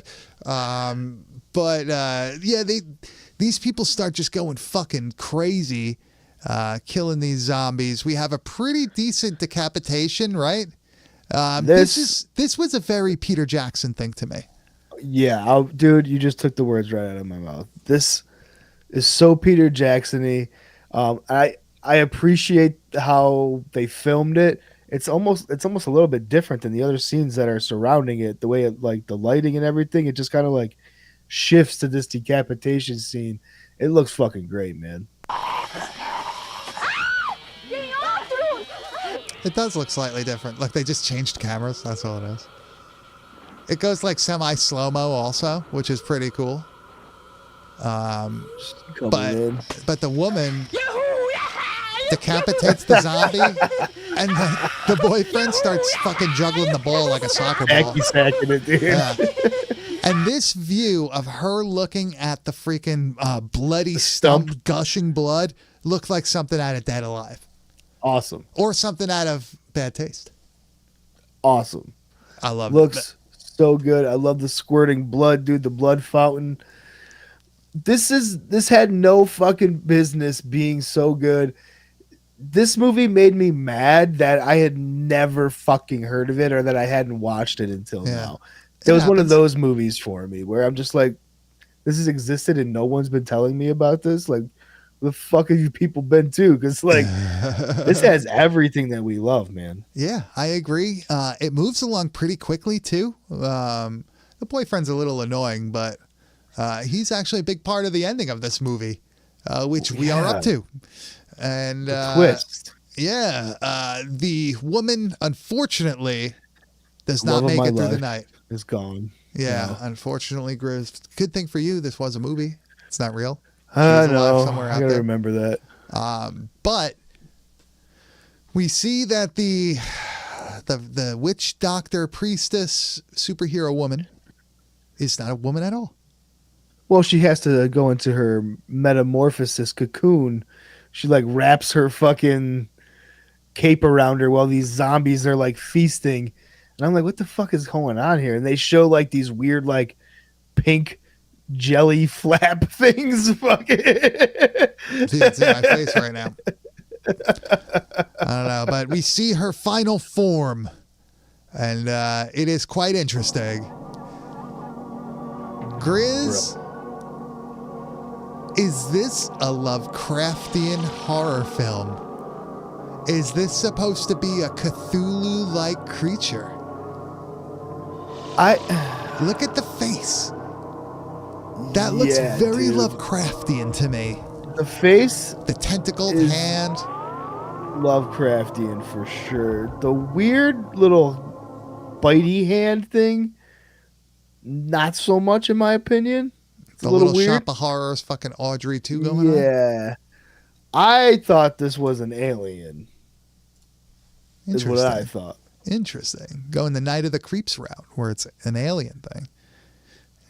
These people start just going fucking crazy, killing these zombies. We have a pretty decent decapitation, right? This was a very Peter Jackson thing to me. Yeah, dude, you just took the words right out of my mouth. This is so Peter Jackson-y. I appreciate how they filmed it. It's almost a little bit different than the other scenes that are surrounding it. The way it, like the lighting and everything, it just kind of like shifts to this decapitation scene. It looks fucking great, man. It does look slightly different. Like they just changed cameras. That's all it is. It goes like semi slow-mo also, which is pretty cool. But the woman decapitates the zombie, and the boyfriend starts fucking juggling the ball like a soccer ball. Hacky-sacking it, dude. Yeah. And this view of her looking at the freaking bloody stump gushing blood looked like something out of Dead Alive. Awesome. Or something out of Bad Taste. Awesome. I love it. Looks so good. I love the squirting blood, dude. The blood fountain. This had no fucking business being so good. This movie made me mad that I had never fucking heard of it or that I hadn't watched it until now. It was one of those movies for me where I'm just like, this has existed and no one's been telling me about this. Like, where the fuck have you people been to? Because like, this has everything that we love, man. Yeah, I agree. It moves along pretty quickly too. The boyfriend's a little annoying, but he's actually a big part of the ending of this movie, which we are up to. And the twist. Yeah, the woman unfortunately does not make it through the night. Is gone. Yeah, you know? unfortunately, Grizz. Good thing for you, this was a movie. It's not real. I She's alive know. somewhere I out gotta there. remember that. But we see that the witch doctor priestess superhero woman is not a woman at all. Well, she has to go into her metamorphosis cocoon. She like wraps her fucking cape around her while these zombies are like feasting. And I'm like, what the fuck is going on here? And they show like these weird like pink jelly flap things. Fucking See, it's in my face right now. I don't know, but we see her final form, and it is quite interesting. Grizz, is this a Lovecraftian horror film? Is this supposed to be a Cthulhu-like creature? Look at the face. That looks very Lovecraftian to me. The face, the tentacled hand, Lovecraftian for sure. The weird little bitey hand thing, not so much in my opinion. It's the a little little weird. Shop of Horrors, fucking Audrey 2 going on. Yeah, I thought this was an alien. Is what I thought. Interesting. Going the Night of the Creeps route, where it's an alien thing.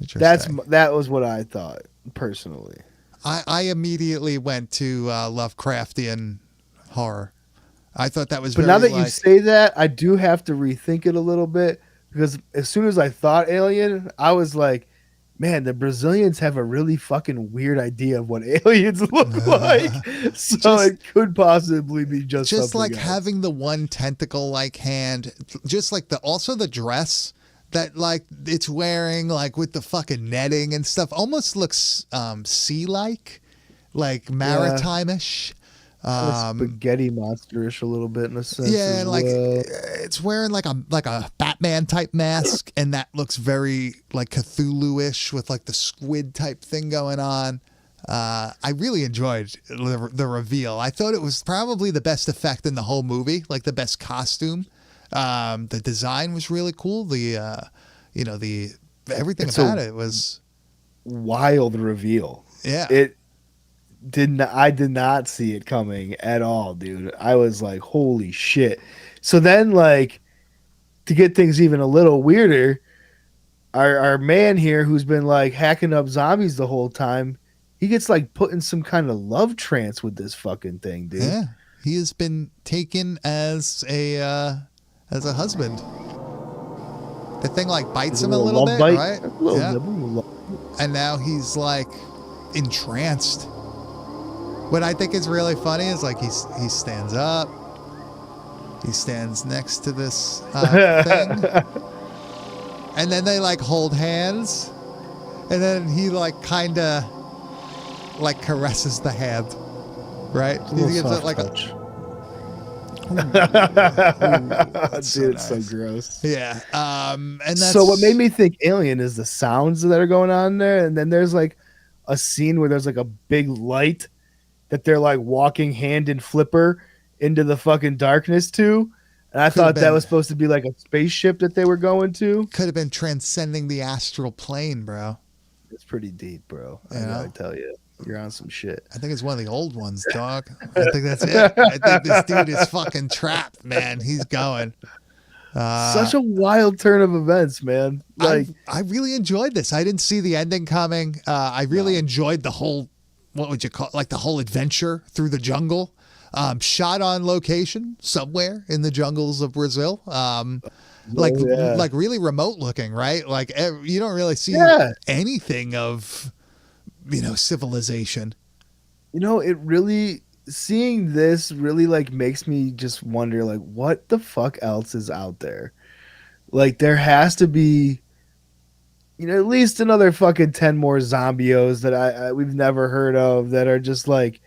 Interesting. That was what I thought personally. I immediately went to Lovecraftian horror. I thought that was. But now that you say that, I do have to rethink it a little bit, because as soon as I thought alien, I was like, man, the Brazilians have a really fucking weird idea of what aliens look like. So it could possibly be just like else. Having the one tentacle like hand, just like also the dress that like it's wearing, like with the fucking netting and stuff, almost looks sea-like, like maritime-ish. Spaghetti monster-ish a little bit in a sense. Yeah, and like it's wearing like a Batman type mask, and that looks very like Cthulhu-ish with like the squid type thing going on. I really enjoyed the reveal. I thought it was probably the best effect in the whole movie, like the best costume. The design was really cool. The everything about it was wild reveal. Yeah. I did not see it coming at all, dude. I was like, holy shit. So then, like, to get things even a little weirder, our man here, who's been like hacking up zombies the whole time, he gets like put in some kind of love trance with this fucking thing, dude. Yeah. He has been taken as a husband. The thing like bites him a little bit, bite, right? And now he's like entranced. What I think is really funny is like he stands up, he stands next to this thing, and then they like hold hands, and then he like kind of like caresses the hand, right? He gives it like touch. Dude, it's so gross. Yeah. And that's so what made me think alien is the sounds that are going on there, and then there's like a scene where there's like a big light that they're like walking hand in flipper into the fucking darkness to. And I thought that was supposed to be like a spaceship that they were going to. Could have been transcending the astral plane, bro. It's pretty deep, bro. I gotta tell you. You're on some shit. I think it's one of the old ones, dog. I think that's it. I think this dude is fucking trapped, man. He's going. Such a wild turn of events, man. Like I really enjoyed this. I didn't see the ending coming. I really enjoyed the whole, what would you call it? Like the whole adventure through the jungle. Shot on location somewhere in the jungles of Brazil. Like really remote looking, right? Like you don't really see anything of, civilization. It really, seeing this really like makes me just wonder, like, what the fuck else is out there? Like, there has to be, at least another fucking 10 more Zombios that we've never heard of, that are just like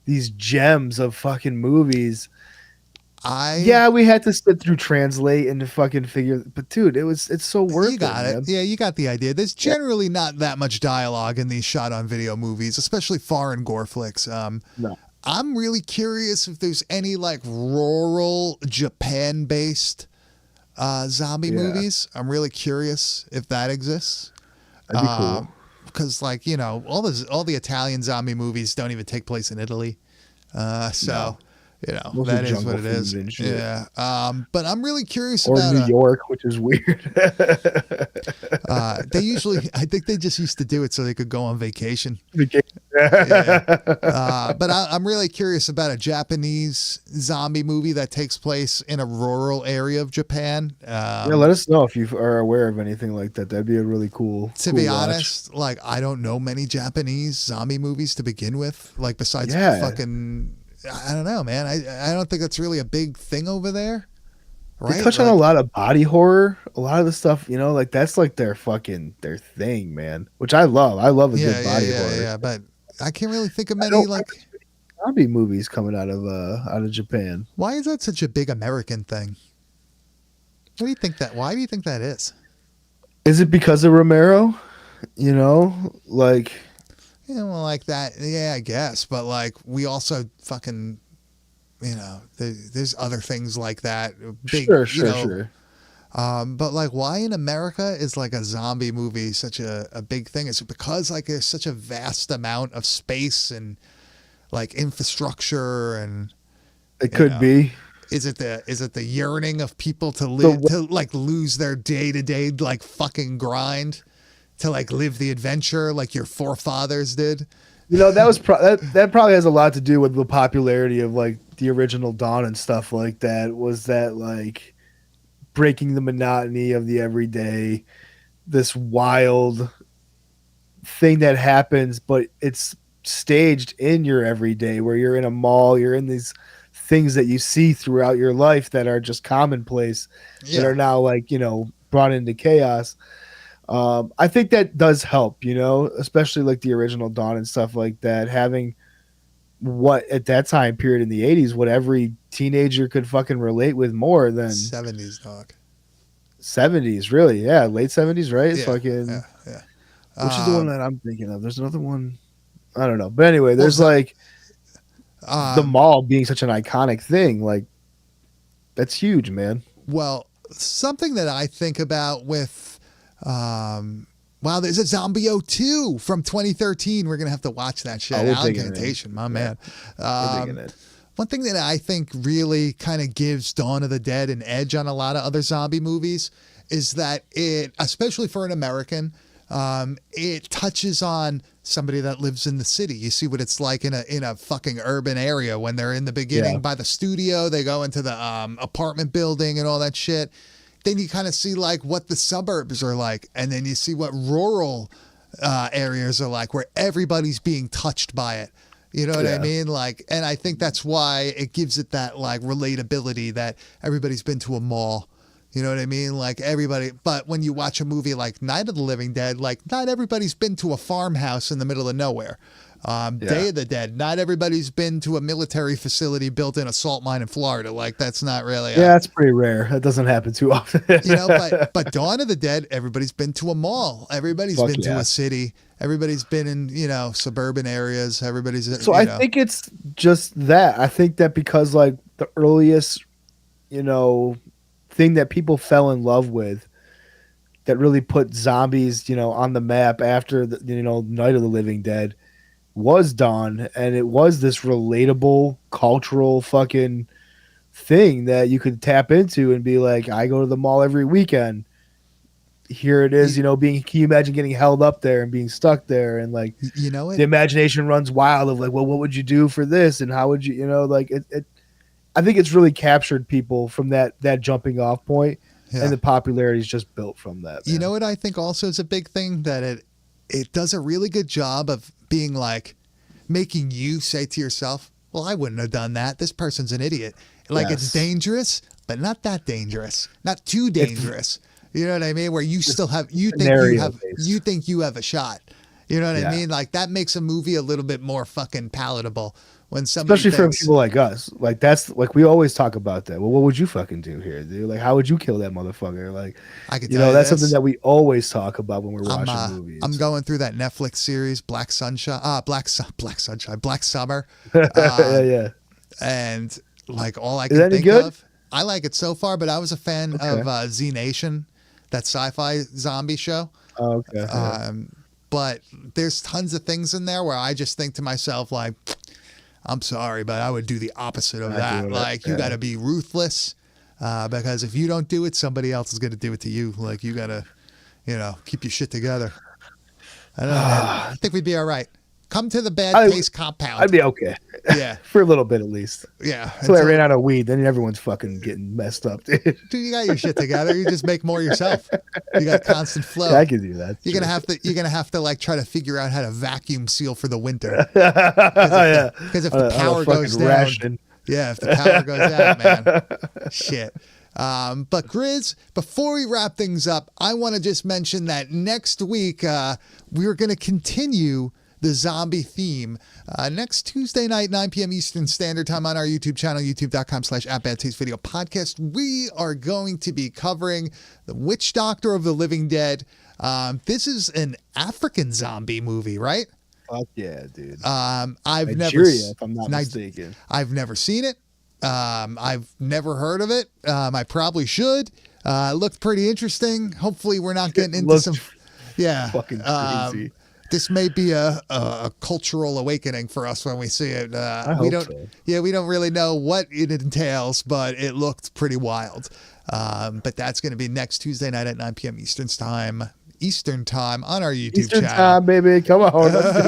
these gems of fucking movies. We had to sit through Translate and fucking figure, but dude, it's so worth it. You got it. Man. Yeah, you got the idea. There's generally not that much dialogue in these shot on video movies, especially foreign gore flicks. No. I'm really curious if there's any like rural Japan based zombie Yeah. movies. I'm really curious if that exists. That'd be cool. Because like, you know, all the Italian zombie movies don't even take place in Italy. So, No. you know, Mostly that is jungle what it is. food and shit. Yeah. But I'm really curious Or about New York, which is weird. they usually, I think they just used to do it so they could go on vacation. Yeah. But I'm really curious about a Japanese zombie movie that takes place in a rural area of Japan. Yeah, let us know if you are aware of anything like that. That'd be a really cool. To be honest, like I don't know many Japanese zombie movies to begin with. Like besides fucking, I don't know, man. I don't think that's really a big thing over there. Right? They touch on a lot of body horror, a lot of the stuff, you know, like that's like their thing, man. Which I love. I love a good body horror. Yeah, but I can't really think of many like zombie movies coming out of Japan. Why is that such a big American thing? What do you think that? Why do you think that is? Is it because of Romero? You know, like. Yeah, well, like that. Yeah, I guess. But like, we also fucking, you know, there's other things like that. Big, Sure. But like, why in America is like a zombie movie such a big thing? Is it because like there's such a vast amount of space and like infrastructure and it could be. Is it the yearning of people to live to like lose their day-to-day like fucking grind to like live the adventure like your forefathers did? You know, that was that probably has a lot to do with the popularity of like the original Dawn and stuff like that. Was that like breaking the monotony of the everyday, this wild thing that happens, but it's staged in your everyday where you're in a mall, you're in these things that you see throughout your life that are just commonplace that are now like, you know, brought into chaos. I think that does help, you know, especially like the original Dawn and stuff like that, having what at that time period in the 80s, what every teenager could fucking relate with more than 70s, dog. 70s, really. Yeah. Late 70s, right? Yeah, fucking, yeah. Which is the one that I'm thinking of. There's another one. I don't know. But anyway, there's like the mall being such an iconic thing. Like, that's huge, man. Well, something that I think about with, wow, there's a Zombio 2 from 2013. We're going to have to watch that shit. Alan my man. One thing that I think really kind of gives Dawn of the Dead an edge on a lot of other zombie movies is that it, especially for an American, it touches on somebody that lives in the city. You see what it's like in a fucking urban area when they're in the beginning by the studio, they go into the apartment building and all that shit. Then you kind of see like what the suburbs are like, and then you see what rural areas are like, where everybody's being touched by it. You know what I mean? Like, and I think that's why it gives it that like relatability that everybody's been to a mall. You know what I mean? Like everybody, but when you watch a movie like Night of the Living Dead, like not everybody's been to a farmhouse in the middle of nowhere. Day of the Dead, not everybody's been to a military facility built in a salt mine in Florida. Like that's not really. That's pretty rare. That doesn't happen too often. You know, but Dawn of the Dead, everybody's been to a mall. Everybody's been to a city. Everybody's been in, you know, suburban areas. Everybody's. So I think it's just that. I think that because like the earliest, you know, thing that people fell in love with that really put zombies, you know, on the map after the, you know, Night of the Living Dead was Dawn, and it was this relatable cultural fucking thing that you could tap into and be like, I go to the mall every weekend. Here it is, you know, can you imagine getting held up there and being stuck there, and like, you know, the imagination runs wild of like, well, what would you do for this, and how would you, you know, like it I think it's really captured people from that jumping off point, and the popularity is just built from that. Man. You know what I think also is a big thing, that it does a really good job of being like making you say to yourself, well, I wouldn't have done that. This person's an idiot. Like it's dangerous, but not that dangerous, not too dangerous. You know what I mean? Where you still have, you think you have a shot. You know what I mean? Like that makes a movie a little bit more fucking palatable. When somebody especially for people like us, like that's like we always talk about that. Well, what would you fucking do here, dude? Like, how would you kill that motherfucker? Like, I could, you know, that's something that we always talk about when we're watching movies. I'm going through that Netflix series, Black Sunshine, Black Summer. Yeah. And like all I can think of, I like it so far, but I was a fan Okay. of Z Nation, that sci-fi zombie show. Oh, okay. But there's tons of things in there where I just think to myself, like, I'm sorry, but I would do the opposite of Not that. doing it, Like, you got to be ruthless, because if you don't do it, somebody else is going to do it to you. Like, you got to, keep your shit together. I don't know, man. I think we'd be all right. Come to the Bad Taste compound. I'd be okay. Yeah. For a little bit at least. Yeah. So I ran out of weed, then everyone's fucking getting messed up, dude. Dude, you got your shit together. You just make more yourself. You got constant flow. I can do that. You're gonna have to like try to figure out how to vacuum seal for the winter. Yeah. Because if the power goes down, ration. yeah, if the power goes out, man, shit. But Grizz, before we wrap things up, I want to just mention that next week we are going to continue the zombie theme. Next Tuesday night, 9 p.m. Eastern Standard Time on our YouTube channel, youtube.com/@badtastevideopodcast. We are going to be covering the Witch Doctor of the Living Dead. This is an African zombie movie, right? Fuck yeah, dude. Nigeria, if I'm not mistaken. I've never seen it. I've never heard of it. I probably should. It looked pretty interesting. Hopefully we're not getting into some... Yeah. Fucking crazy. This may be a cultural awakening for us when we see it. I hope so. Yeah, we don't really know what it entails, but it looked pretty wild. But that's going to be next Tuesday night at 9 p.m. Eastern time on our YouTube Eastern channel. time, baby. Come on. Let's do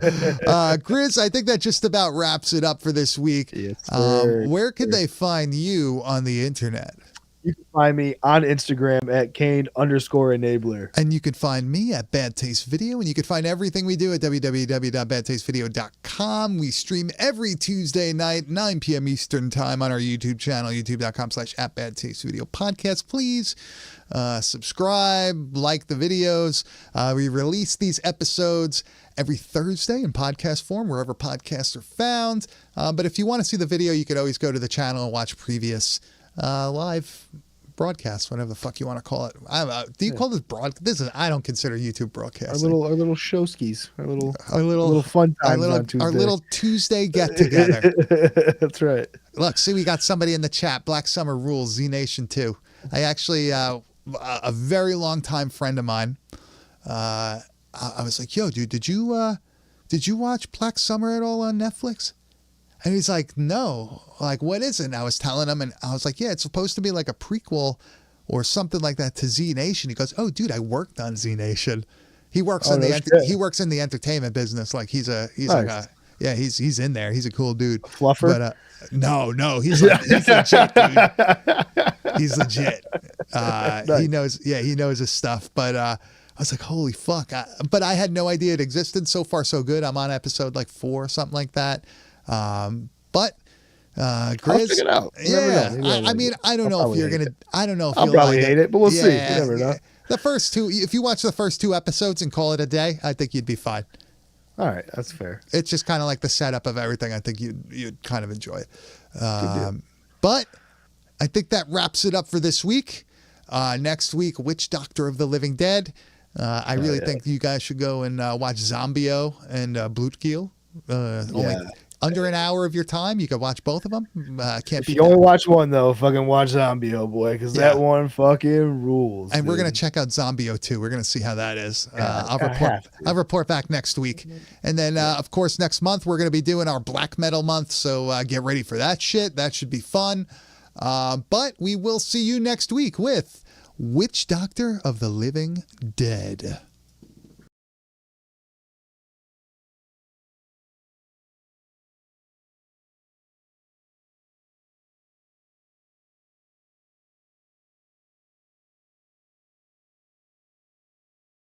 it. Grizz, I think that just about wraps it up for this week. Yes, sir. Where could they find you on the internet? You can find me on Instagram at Kane_enabler. And you can find me at Bad Taste Video, and you can find everything we do at www.badtastevideo.com. We stream every Tuesday night, 9 p.m. Eastern time on our YouTube channel, youtube.com/@badtastevideopodcast. Please subscribe, like the videos. We release these episodes every Thursday in podcast form, wherever podcasts are found. But if you want to see the video, you could always go to the channel and watch previous live broadcast, whatever the fuck you want to call it. Do you call this broadcast? I don't consider YouTube broadcasting. Our little showskis, our little fun times on Tuesday. Our little Tuesday get together. That's right. Look, see, we got somebody in the chat. Black Summer Rules, Z Nation 2. I actually, a very long time friend of mine. I was like, yo, dude, did you watch Black Summer at all on Netflix? And he's like, no. Like, what is it? And I was telling him, and I was like, yeah, it's supposed to be like a prequel or something like that to Z Nation. He goes, oh, dude, I worked on Z Nation. He works he works in the entertainment business. Like he's in there. He's a cool dude. Fluffer? But no, he's legit, dude. He's legit. Nice. He knows his stuff. But I was like, holy fuck. But I had no idea it existed. So far, so good. I'm on episode like 4 or something like that. But Grizz, I'll check it out. Yeah, I mean, I don't know if you're gonna. I don't know if I'll you'll probably like hate it, but we'll see. You never know. The first 2, if you watch the first 2 episodes and call it a day, I think you'd be fine. All right, that's fair. It's just kind of like the setup of everything. I think you'd kind of enjoy it. But I think that wraps it up for this week. Next week, Witch Doctor of the Living Dead. I really think you guys should go and watch Zombio and Blutgeil. Only under an hour of your time, you could watch both of them. If you only watch one though, fucking watch Zombio, boy, because that one fucking rules. And we're gonna check out Zombio too. We're gonna see how that is. I'll report back next week, and then of course next month we're gonna be doing our Black Metal month. So get ready for that shit. That should be fun. But we will see you next week with Witch Doctor of the Living Dead.